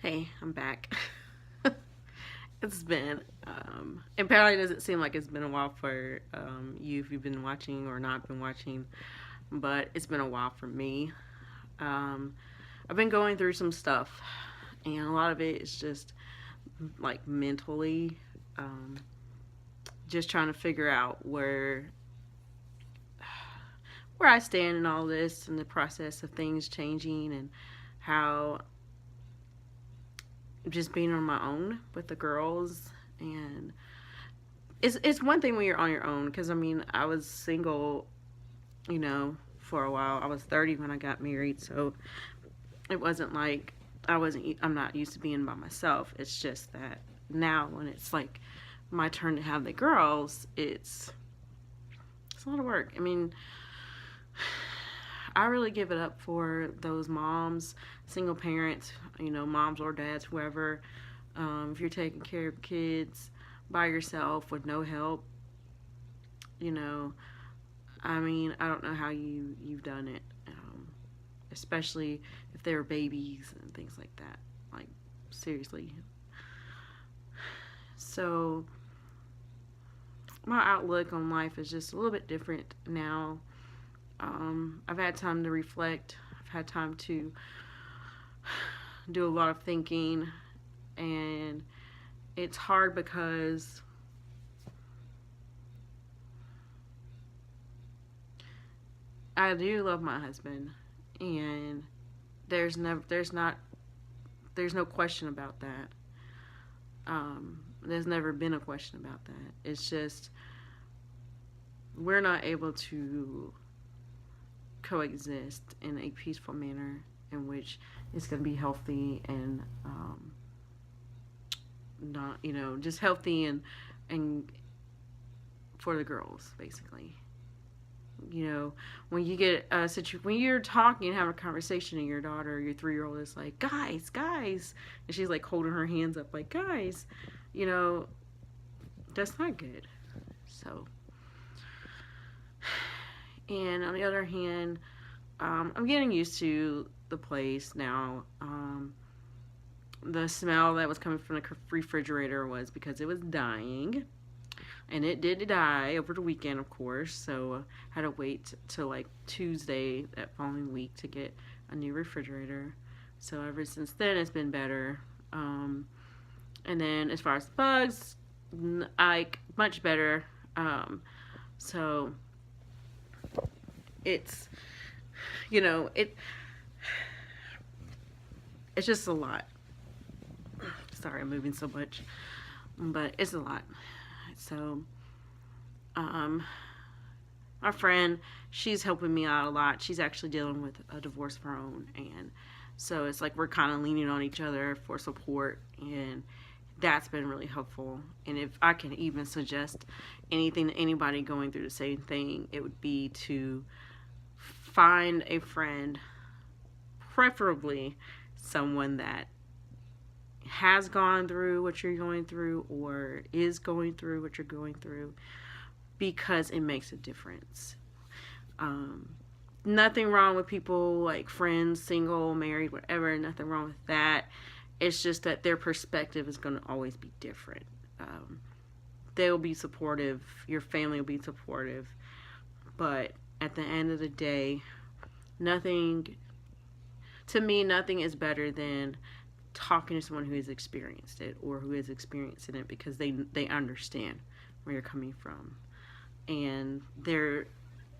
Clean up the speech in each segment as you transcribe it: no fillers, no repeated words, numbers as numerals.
Hey, I'm back. It's been, it probably doesn't seem like it's been a while for you if you've been watching or not been watching, but it's been a while for me. Um, I've been going through some stuff, and a lot of it is just like mentally, um, just trying to figure out where I stand in all this and the process of things changing and how just being on my own with the girls and it's one thing when you're on your own because I was single, for a while. I was 30 when I got married, so it wasn't like I'm not used to being by myself. It's just that now when it's like my turn to have the girls, it's a lot of work. I really give it up for those moms, single parents, moms or dads, whoever. If you're taking care of kids by yourself with no help, you know, I don't know how you've done it, especially if they're babies and things like that. Like, seriously. So, my outlook on life is just a little bit different now. I've had time to reflect. I've had time to do a lot of thinking, and it's hard because I do love my husband, and there's never there's no question about that. There's never been a question about that. It's just we're not able to coexist in a peaceful manner in which it's going to be healthy and not just healthy and for the girls basically. When you get a when you're talking, having a conversation, and your daughter, your 3-year-old, is like, guys, and she's like holding her hands up, like, guys, you know, that's not good. So, and on the other hand, I'm getting used to the place now. The smell that was coming from the refrigerator was because it was dying. And it did die over the weekend, of course. So I had to wait till like Tuesday that following week to get a new refrigerator. So ever since then, it's been better. And then as far as bugs, like much better. So it's it it's just a lot. Sorry, I'm moving so much, but it's a lot. So, my friend, she's helping me out a lot. She's actually dealing with a divorce of her own, and so it's like we're kind of leaning on each other for support, and that's been really helpful. And if I can even suggest anything to anybody going through the same thing, it would be to find a friend, preferably someone that has gone through what you're going through or is going through what you're going through, because it makes a difference. Nothing wrong with people like friends, single, married, whatever, nothing wrong with that. It's just that their perspective is going to always be different. They'll be supportive, your family will be supportive, but at the end of the day, nothing is better than talking to someone who has experienced it or who is experiencing it, because they understand where you're coming from, and they're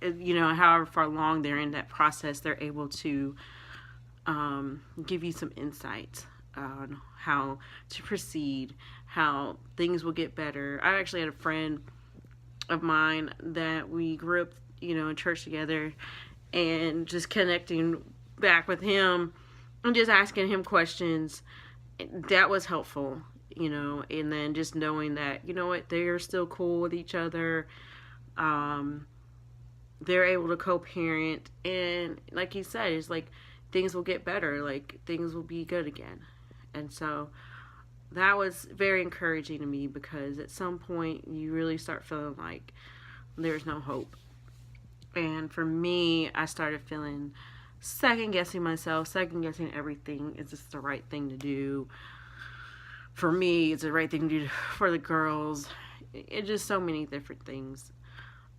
however far along they're in that process, they're able to give you some insight on how to proceed, how things will get better. I actually had a friend of mine that we grew up in church together, and just connecting back with him and just asking him questions, that was helpful, and then just knowing that, they're still cool with each other. They're able to co-parent, and like you said, it's like things will get better, like things will be good again. And so that was very encouraging to me, because at some point you really start feeling like there's no hope. And for me, I started feeling second guessing myself, second guessing everything. Is this the right thing to do for me? Is it the right thing to do for the girls? It's just so many different things.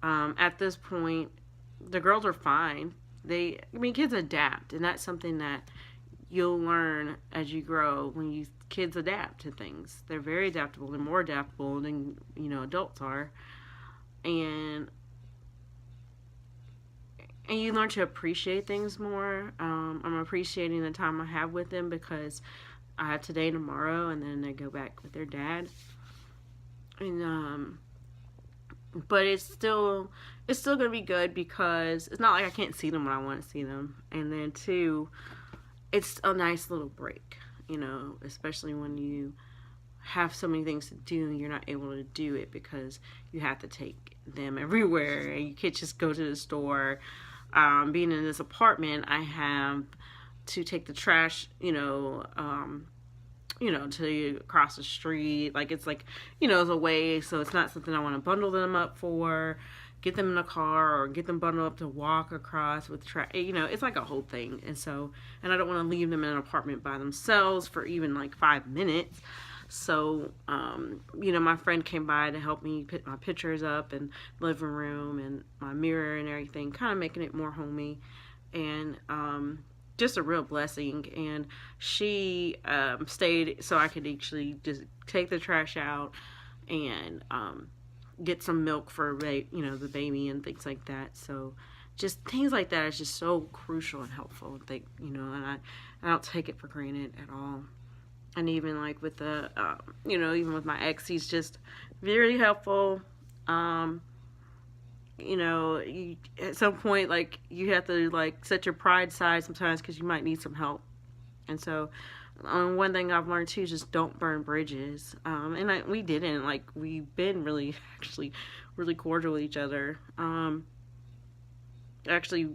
At this point, the girls are fine. Kids adapt, and that's something that you'll learn as you grow. When kids adapt to things, they're very adaptable. They're more adaptable than adults are, and you learn to appreciate things more. I'm appreciating the time I have with them because I have today and tomorrow, and then they go back with their dad. And but it's still gonna be good because it's not like I can't see them when I want to see them. And then two, it's a nice little break, especially when you have so many things to do and you're not able to do it because you have to take them everywhere and you can't just go to the store. Being in this apartment, I have to take the trash, to across the street. Like, it's like, it's a way, so it's not something I want to bundle them up for, get them in a car, or get them bundled up to walk across with trash. It's like a whole thing. And I don't want to leave them in an apartment by themselves for even like 5 minutes. So, my friend came by to help me put my pictures up and living room and my mirror and everything, kind of making it more homey. And, just a real blessing. And she stayed so I could actually just take the trash out and get some milk for the baby and things like that. So just things like that is just so crucial and helpful. And I don't take it for granted at all. And even like with the even with my ex, he's just very helpful. At some point, like, you have to like set your pride aside sometimes because you might need some help. And so one thing I've learned too is just don't burn bridges. We didn't, like, we've been really cordial with each other. I feel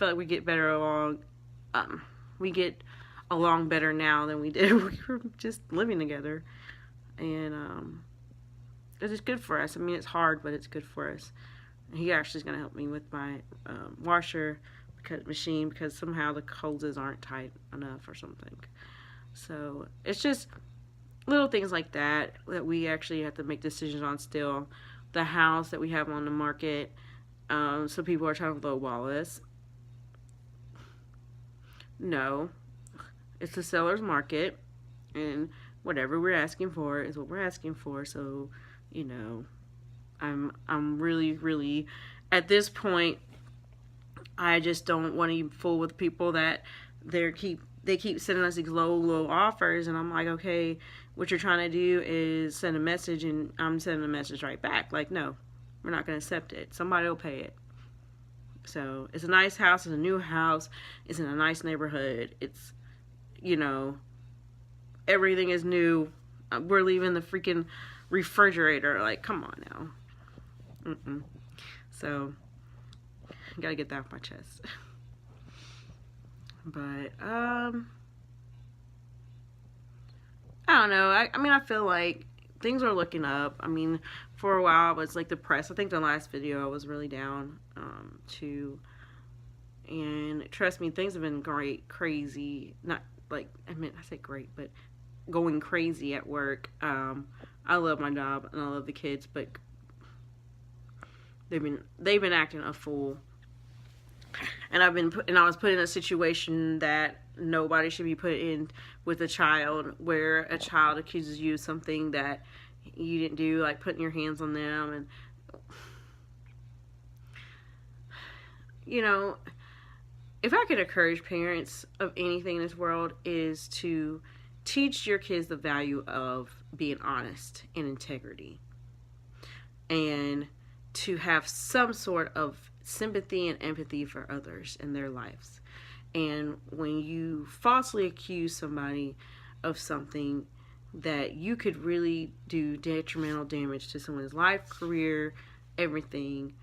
like we get better along. We get along better now than we did when we were just living together. And it's good for us. It's hard, but it's good for us. He actually is going to help me with my washer machine because somehow the hoses aren't tight enough or something. So it's just little things like that we actually have to make decisions on still. The house that we have on the market, so people are trying to lowball us. No, it's the seller's market, and whatever we're asking for is what we're asking for. So, I'm really at this point, I just don't want to fool with people that they keep sending us these low offers, and I'm like, okay, what you're trying to do is send a message, and I'm sending a message right back. Like, no, we're not going to accept it. Somebody will pay it. So it's a nice house. It's a new house. It's in a nice neighborhood. It's, everything is new. We're leaving the freaking refrigerator. Like, come on now. So, gotta get that off my chest. But, I don't know. I feel like things are looking up. For a while I was like depressed. I think the last video I was really down, too. And trust me, things have been crazy. Not like, I say great, but going crazy at work. I love my job and I love the kids, but they've been acting a fool. And I was put in a situation that nobody should be put in with a child, where a child accuses you of something that you didn't do, like putting your hands on them. And if I could encourage parents of anything in this world, is to teach your kids the value of being honest and integrity, and to have some sort of sympathy and empathy for others in their lives. And when you falsely accuse somebody of something that you could really do detrimental damage to someone's life, career, everything,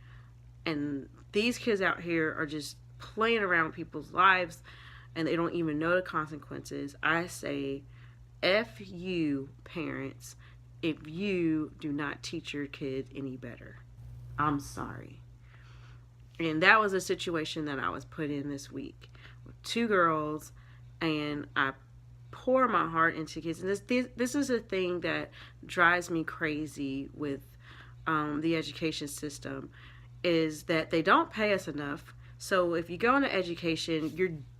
and these kids out here are just playing around with people's lives and they don't even know the consequences, I say, F you, parents, if you do not teach your kids any better. I'm sorry. And that was a situation that I was put in this week, with 2 girls, and I pour my heart into kids. And this is a thing that drives me crazy with the education system, is that they don't pay us enough. So if you go into education,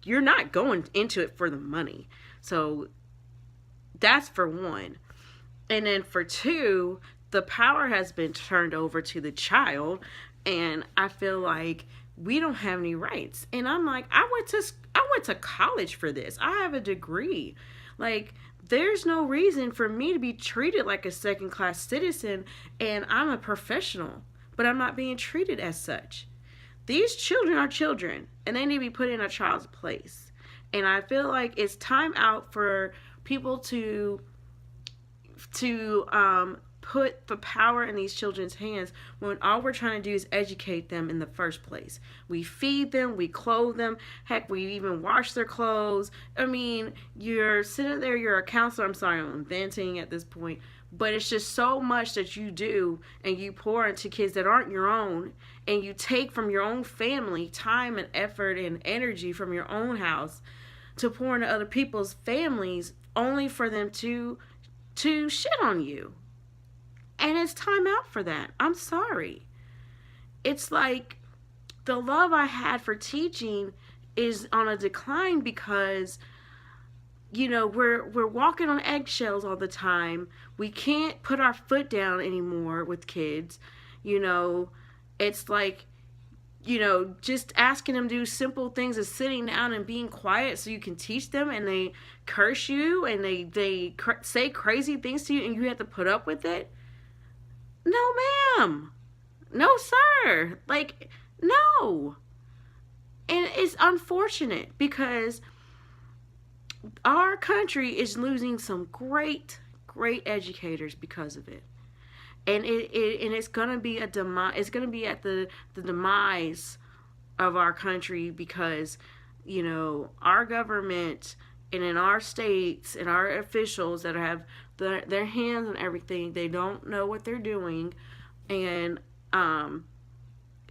you're not going into it for the money. So that's for one. And then for two, the power has been turned over to the child, and I feel like we don't have any rights. And I'm like, I went to college for this. I have a degree. Like, there's no reason for me to be treated like a second class citizen, and I'm a professional, but I'm not being treated as such. These children are children, and they need to be put in a child's place. And I feel like it's time out for people to put the power in these children's hands when all we're trying to do is educate them in the first place. We feed them, we clothe them, heck, we even wash their clothes. I mean, you're sitting there, you're a counselor. I'm sorry, I'm venting at this point, but it's just so much that you do, and you pour into kids that aren't your own, and you take from your own family time and effort and energy from your own house to pour into other people's families, only for them to shit on you. And it's time out for that. I'm sorry. It's like the love I had for teaching is on a decline because, we're walking on eggshells all the time. We can't put our foot down anymore with kids. It's like, just asking them to do simple things as sitting down and being quiet so you can teach them, and they curse you and they say crazy things to you, and you have to put up with it. No, ma'am. No, sir. Like, no. And it's unfortunate because our country is losing some great educators because of it. And it's gonna be a demise. It's gonna be at the demise of our country because, our government and in our states and our officials that have their hands on everything, they don't know what they're doing, and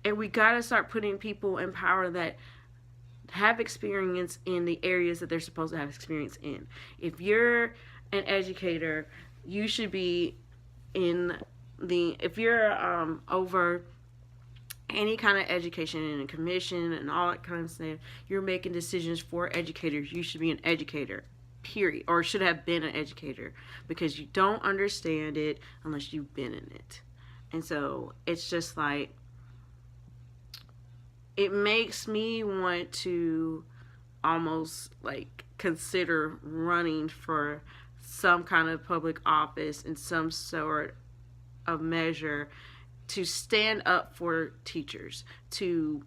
we gotta start putting people in power that have experience in the areas that they're supposed to have experience in. If you're an educator, you should be if you're over any kind of education and a commission and all that kind of stuff, you're making decisions for educators, you should be an educator, period, or should have been an educator, because you don't understand it unless you've been in it. And so it's just like, it makes me want to almost like consider running for some kind of public office in some sort of measure to stand up for teachers, to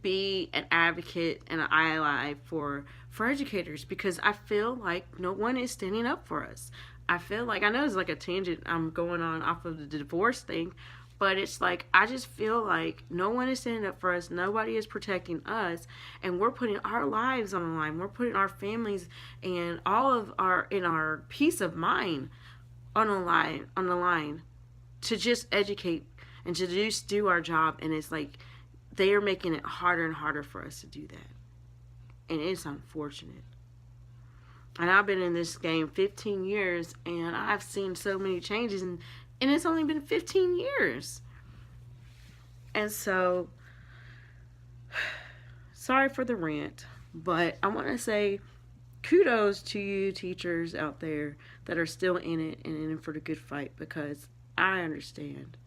be an advocate and an ally for educators, because I feel like no one is standing up for us. I feel like, I know it's like a tangent I'm going on off of the divorce thing, but it's like, I just feel like no one is standing up for us. Nobody is protecting us, and we're putting our lives on the line. We're putting our families and all of our peace of mind on the line to just educate and to just do our job. And it's like they are making it harder and harder for us to do that, and it's unfortunate. And I've been in this game 15 years, and I've seen so many changes, and it's only been 15 years. And so, sorry for the rant, but I want to say kudos to you teachers out there that are still in it and in it for the good fight, because I understand.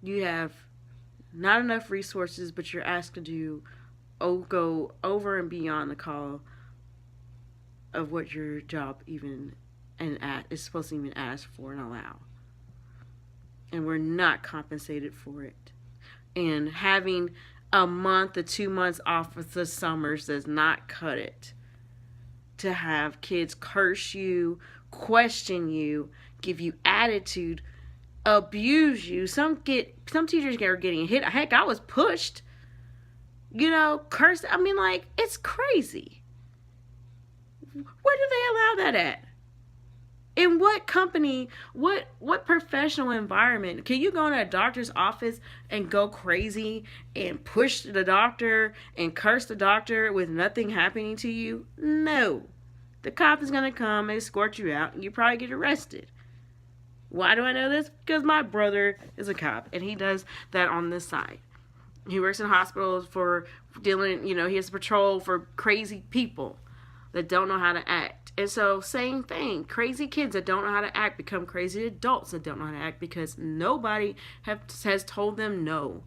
You have not enough resources, but you're asked to go over and beyond the call of what your job even is supposed to even ask for and allow. And we're not compensated for it. And having a month or 2 months off of the summers does not cut it. To have kids curse you, question you, give you attitude, abuse you. Some teachers are getting hit. Heck, I was pushed. Cursed. I mean, like, it's crazy. Where do they allow that at? In what company, what professional environment can you go in a doctor's office and go crazy and push the doctor and curse the doctor with nothing happening to you? No. The cop is going to come and escort you out and you probably get arrested. Why do I know this? Because my brother is a cop and he does that on this side. He works in hospitals for dealing, he has patrol for crazy people that don't know how to act. And so, same thing. Crazy kids that don't know how to act become crazy adults that don't know how to act because nobody has told them no.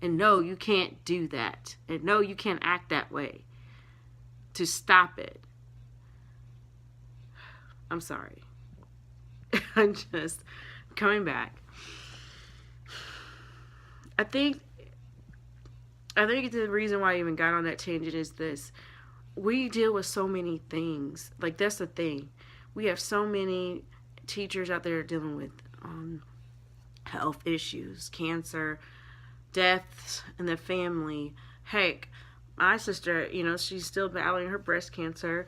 And no, you can't do that. And no, you can't act that way. To stop it. I'm sorry. I'm just coming back. I think the reason why I even got on that tangent is this. We deal with so many things. Like, that's the thing. We have so many teachers out there dealing with health issues, cancer, deaths in the family. Heck, my sister, she's still battling her breast cancer,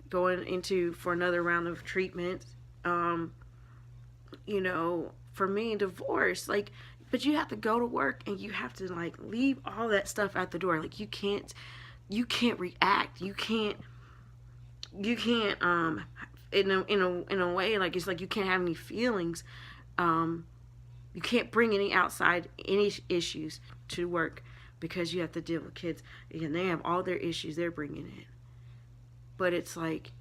going for another round of treatment. For me, divorce, but you have to go to work and you have to leave all that stuff at the door. You can't react. You can't in a way, it's like you can't have any feelings. You can't bring any issues to work because you have to deal with kids and they have all their issues they're bringing in. But it's like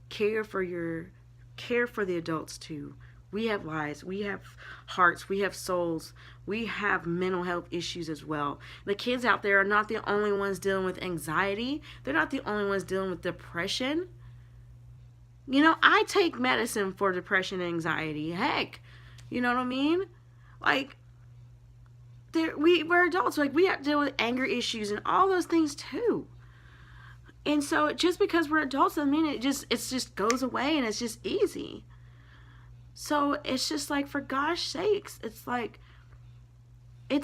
care for the adults too. We have lives, we have hearts, we have souls, we have mental health issues as well. The kids out there are not the only ones dealing with anxiety. They're not the only ones dealing with depression. I take medicine for depression and anxiety. Heck, you know what I mean? We're adults. We have to deal with anger issues and all those things too. And so just because we're adults doesn't mean it just goes away and it's just easy. So it's just for gosh sakes, it's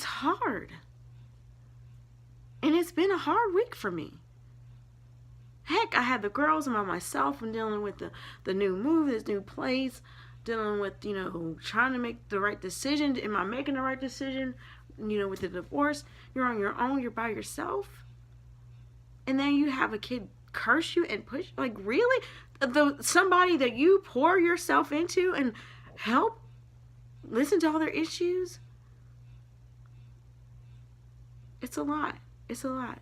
hard. And it's been a hard week for me. Heck, I had the girls and by myself and dealing with the new move, this new place, dealing with, trying to make the right decision. Am I making the right decision? With the divorce, you're on your own, you're by yourself. And then you have a kid curse you and push, really? Somebody that you pour yourself into and help listen to all their issues? It's a lot. It's a lot.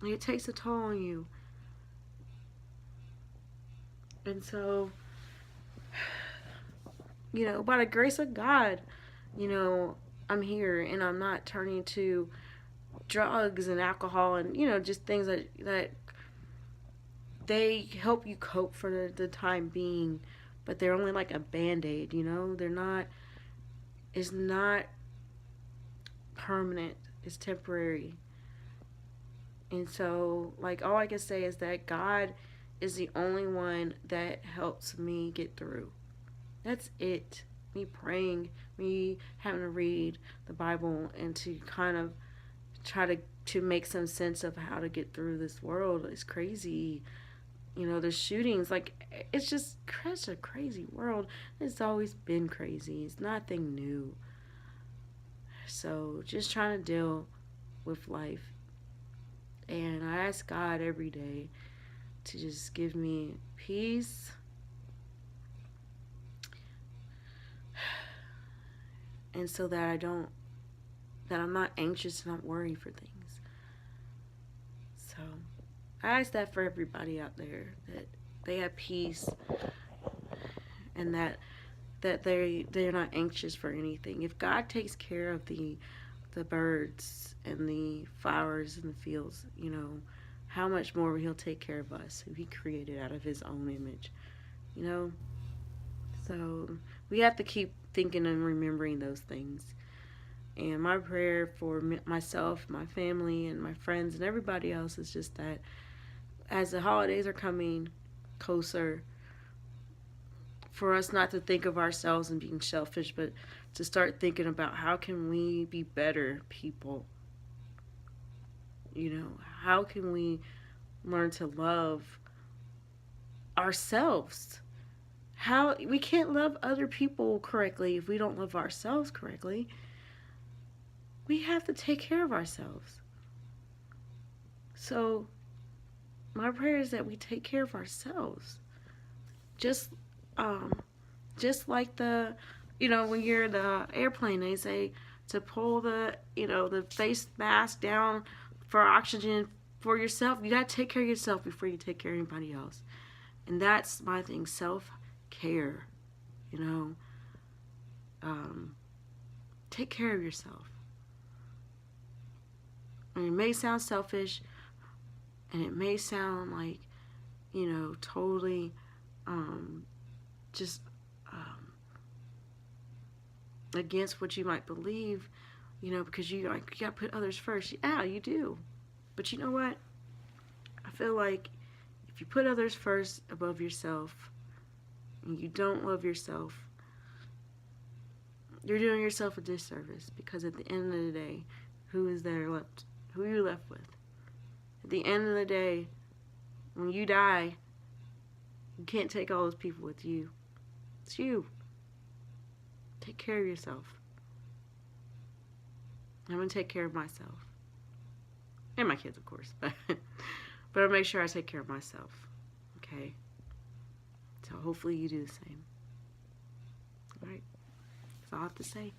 It takes a toll on you. And so, by the grace of God, I'm here and I'm not turning to drugs and alcohol and, just things that they help you cope for the time being, but they're only like a band-aid, they're not, it's not permanent, it's temporary. And so, all I can say is that God is the only one that helps me get through. That's it. Me praying, me having to read the Bible and to kind of try to make some sense of how to get through this world. It's crazy. The shootings, it's just such a crazy world. It's always been crazy. It's nothing new. So just trying to deal with life. And I ask God every day to just give me peace. And so that I'm not anxious and not worried for things. So I ask that for everybody out there, that they have peace and that they're not anxious for anything. If God takes care of the birds and the flowers in the fields, how much more will He'll take care of us, who He created out of His own image, So we have to keep thinking and remembering those things. And my prayer for myself, my family, and my friends, and everybody else is just that as the holidays are coming closer, for us not to think of ourselves and being selfish, but to start thinking about how can we be better people. How can we learn to love ourselves? How we can't love other people correctly if we don't love ourselves correctly. We have to take care of ourselves. So my prayer is that we take care of ourselves. Just um just like when you're in the airplane, they say to pull the face mask down for oxygen for yourself. You got to take care of yourself before you take care of anybody else. And that's my thing, self-care. You know, take care of yourself. I mean, it may sound selfish, and it may sound like, totally just against what you might believe, because you got to put others first. Yeah, you do. But you know what? I feel like if you put others first above yourself and you don't love yourself, you're doing yourself a disservice, because at the end of the day, who is there left? Who are you left with? At the end of the day, when you die, you can't take all those people with you. It's you. Take care of yourself. I'm going to take care of myself. And my kids, of course. But I'll make sure I take care of myself. Okay? So hopefully you do the same. All right. That's all I have to say.